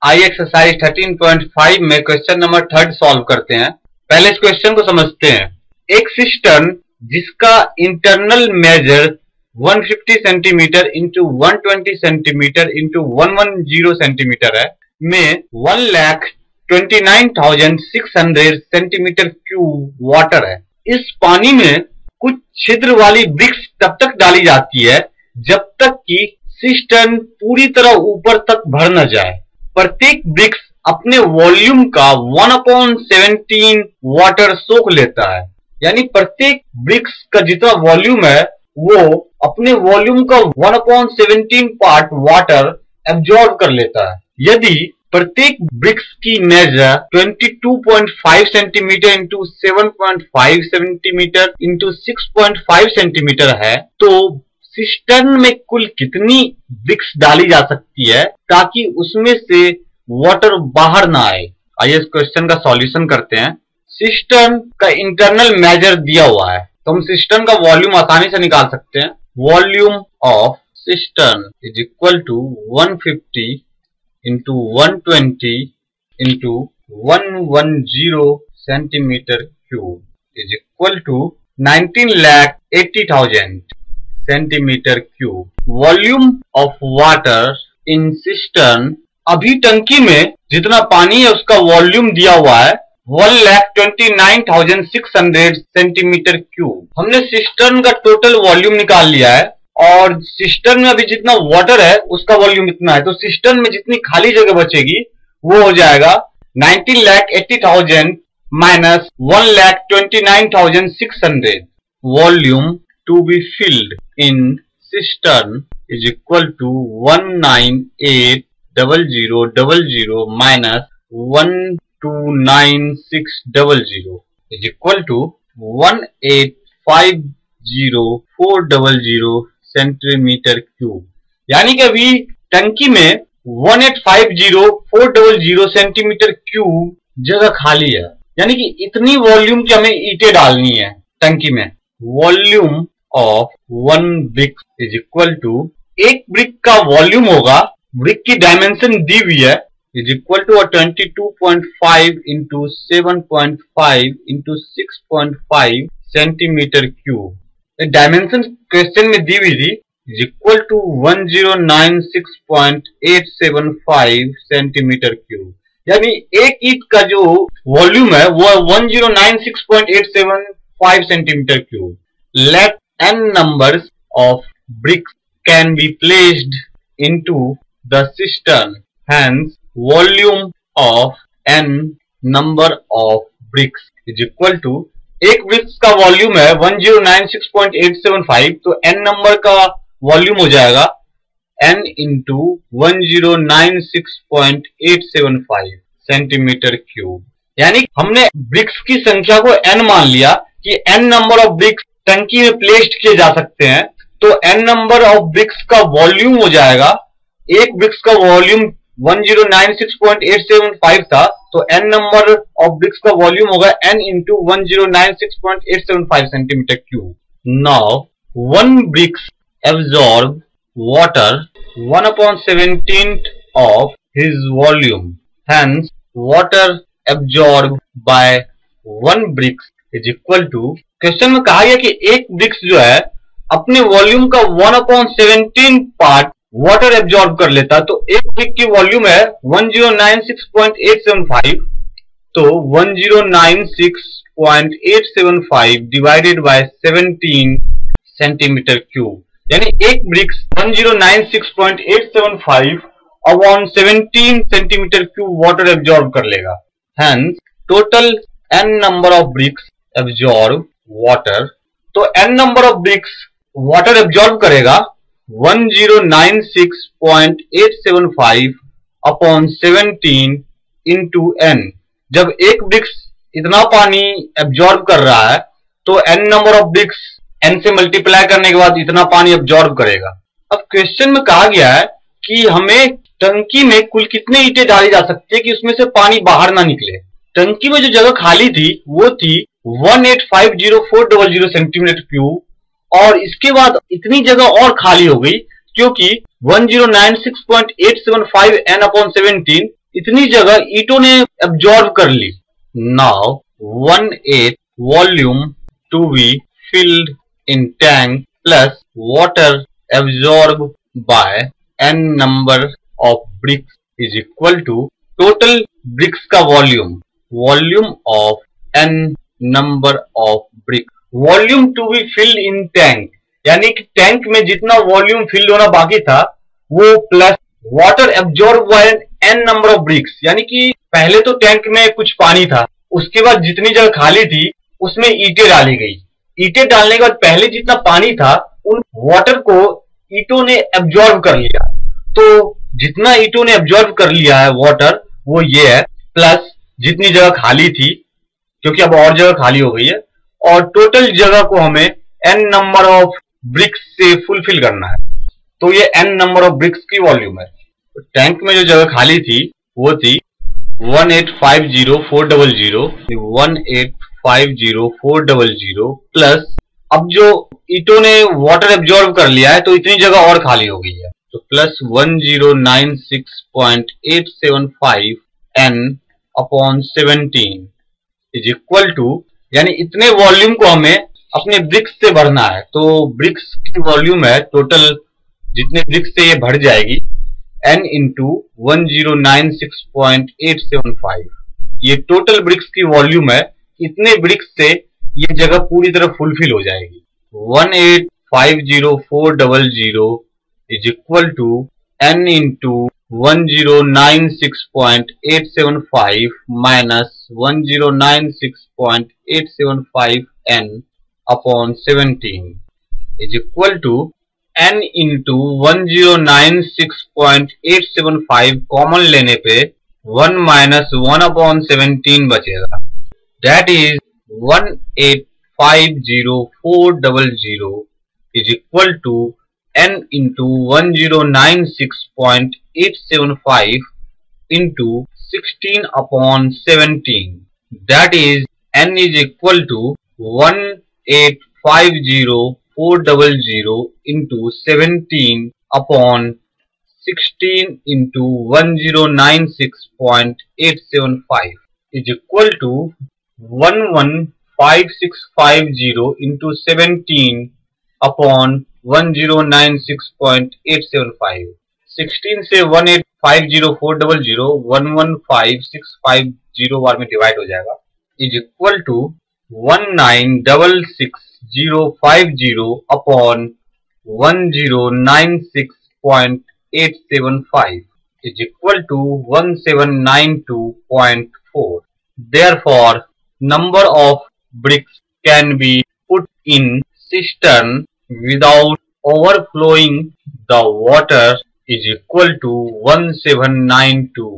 आइए एक्सरसाइज 13.5 में question number 3 solve करते हैं। पहले इस क्वेश्चन को समझते हैं। एक सिस्टम जिसका internal measure 150 centimetre into 120 centimetre into 110 centimetre है में 1,29,600 सेंटीमीटर क्यूब वाटर है। इस पानी में कुछ छिद्र वाली ब्रिक्स तब तक डाली जाती है जब तक कि सिस्टम पूरी तरह ऊपर तक भर न जाए। प्रत्येक ब्रिक्स अपने वॉल्यूम का 1/17 वाटर सोख लेता है, यानी प्रत्येक ब्रिक्स का जितना वॉल्यूम है वो अपने वॉल्यूम का 1/17 पार्ट वाटर एब्जॉर्ब कर लेता है। यदि प्रत्येक ब्रिक्स की measure 22.5 centimetre into 7.5 centimetre into 6.5 centimetre है तो सिस्टम में कुल कितनी ब्रिक्स डाली जा सकती है ताकि उसमें से वाटर बाहर ना आए। आइए इस क्वेश्चन का सॉल्यूशन करते हैं। सिस्टम का इंटरनल मेजर दिया हुआ है तो हम सिस्टम का वॉल्यूम आसानी से निकाल सकते हैं। Volume of system is equal to 150 into 120 into 110 centimetre cube is equal to 19,80,000 centimetre cube. Volume of water in system, अभी टंकी में जितना पानी है उसका वॉल्यूम दिया हुआ है 1,29,600 सेंटीमीटर क्यूब। हमने सिस्टम का टोटल वॉल्यूम निकाल लिया है और सिस्टम में अभी जितना वाटर है उसका वॉल्यूम इतना है, तो सिस्टम में जितनी खाली जगह बचेगी वो हो जाएगा 19,80,000 minus 1,29,600। Volume to be filled in system is equal to 198,000 minus 129,600 is equal to 185,0400 centimetre cube. यानी कि अभी टंकी में 185,0400 सेंटीमीटर क्यूब जगह खाली है, यानी कि इतनी वॉल्यूम की हमें ईंटें डालनी है टंकी में। Volume of one brick is equal to, एक ब्रिक का वॉल्यूम होगा, ब्रिक की डायमेंशन दी हुई है, is equal to 22.5 into 7.5 into 6.5 centimetre cube. Dimension question में दी हुई थी, is equal to 1096.875 centimetre cube. यानी एक ईंट का जो वॉल्यूम है वो 1096.875 centimetre cube. Let n numbers of bricks can be placed into the cistern, hence volume of n number of bricks is equal to, एक ब्रिक्स का वॉल्यूम है 1096.875, तो n नंबर का वॉल्यूम हो जाएगा n इंटू 1096.875 सेंटीमीटर क्यूब। यानी हमने BRICS की संख्या को n मान लिया कि n नंबर ऑफ ब्रिक्स टंकी में प्लेस्ड किए जा सकते हैं, तो n नंबर ऑफ ब्रिक्स का वॉल्यूम हो जाएगा, एक ब्रिक्स का वॉल्यूम 1096.875 था, तो n नंबर ऑफ ब्रिक्स का वॉल्यूम होगा n into 1096.875 centimetre cube. Now one bricks absorb water 1/17 of his volume, hence water absorb by one bricks is equal to, question में कहा गया कि एक ब्रिक्स जो है अपने वॉल्यूम का 1/17 पार्ट वाटर एब्जॉर्ब कर लेता, तो एक ब्रिक की वॉल्यूम है 1096.875, तो 1096.875 डिवाइडेड बाय 17 सेंटीमीटर क्यूब, यानी एक bricks 1096.875 upon 17 centimetre cube water absorb कर लेगा। Hence total n number of bricks absorb water, तो n number of bricks water absorb करेगा 1096.875 अपॉन 17 इंटू n। जब एक ब्रिक्स इतना पानी एब्जॉर्ब कर रहा है तो n number of BRICS n से मल्टीप्लाई करने के बाद इतना पानी एब्जॉर्ब करेगा। अब क्वेश्चन में कहा गया है कि हमें टंकी में कुल कितने ईंटें डाली जा सकती है कि उसमें से पानी बाहर ना निकले। टंकी में जो जगह खाली थी वो थी 185,0400 सेंटीमीटर क्यूब, और इसके बाद इतनी जगह और खाली हो गई क्योंकि 1096.875 n/17 इतनी जगह ईंटों ने एब्जॉर्ब कर ली। Now 1/8 volume to be filled in tank plus water absorb by n number of bricks is equal to total bricks का volume of n number of bricks. Volume to be filled in tank यानी कि tank में जितना volume field होना बाकी था वो plus water absorb by n number of BRICS, यानी कि पहले तो टैंक में कुछ पानी था, उसके बाद जितनी जगह खाली थी उसमें ईंटें डाली गई। ईंटें डालने के बाद पहले जितना पानी था उन वाटर को ईंटों ने एब्जॉर्ब कर लिया। तो जितना ईंटों ने एब्जॉर्ब कर लिया है वाटर वो ये है, प्लस जितनी जगह खाली थी क्योंकि अब और जगह खाली हो गई है, और टोटल जगह को हमें n नंबर ऑफ ब्रिक्स से फुलफिल करना है। तो ये n नंबर ऑफ ब्रिक्स की वॉल्यूम है। तो टैंक में जो जगह खाली थी वो थी 1850400 1850400 प्लस अब जो ईंटों ने वाटर एब्जॉर्ब कर लिया है तो इतनी जगह और खाली हो गई है, तो plus 1096875 n upon 17 is equal to, यानी इतने वॉल्यूम को हमें अपने ब्रिक्स से भरना है। तो ब्रिक्स की वॉल्यूम है टोटल, जितने ब्रिक्स से ये भर जाएगी n इंटू 1096875, ये टोटल ब्रिक्स की वॉल्यूम है। इतने ब्रिक्स से ये जगह पूरी तरह फुलफिल हो जाएगी। 1850400 is equal to n into 1096875 minus 1096875 n upon 17 is equal to n into 1096875 common लेने पे 1 माइनस 1 अपॉन 17 बचेगा, that is 1850400 is equal to n into 1096875 into 16 upon 17, that is n is equal to 1850400 into 17 upon 16 into 1096875 is equal to 11550 into 17 upon 1096875। 16 से 1850400 115650 बार में divide हो जाएगा, is equal to 1966050 upon 1096875 is equal to 1792.4. Therefore, number of bricks can be put in cistern without overflowing the water is equal to 1792.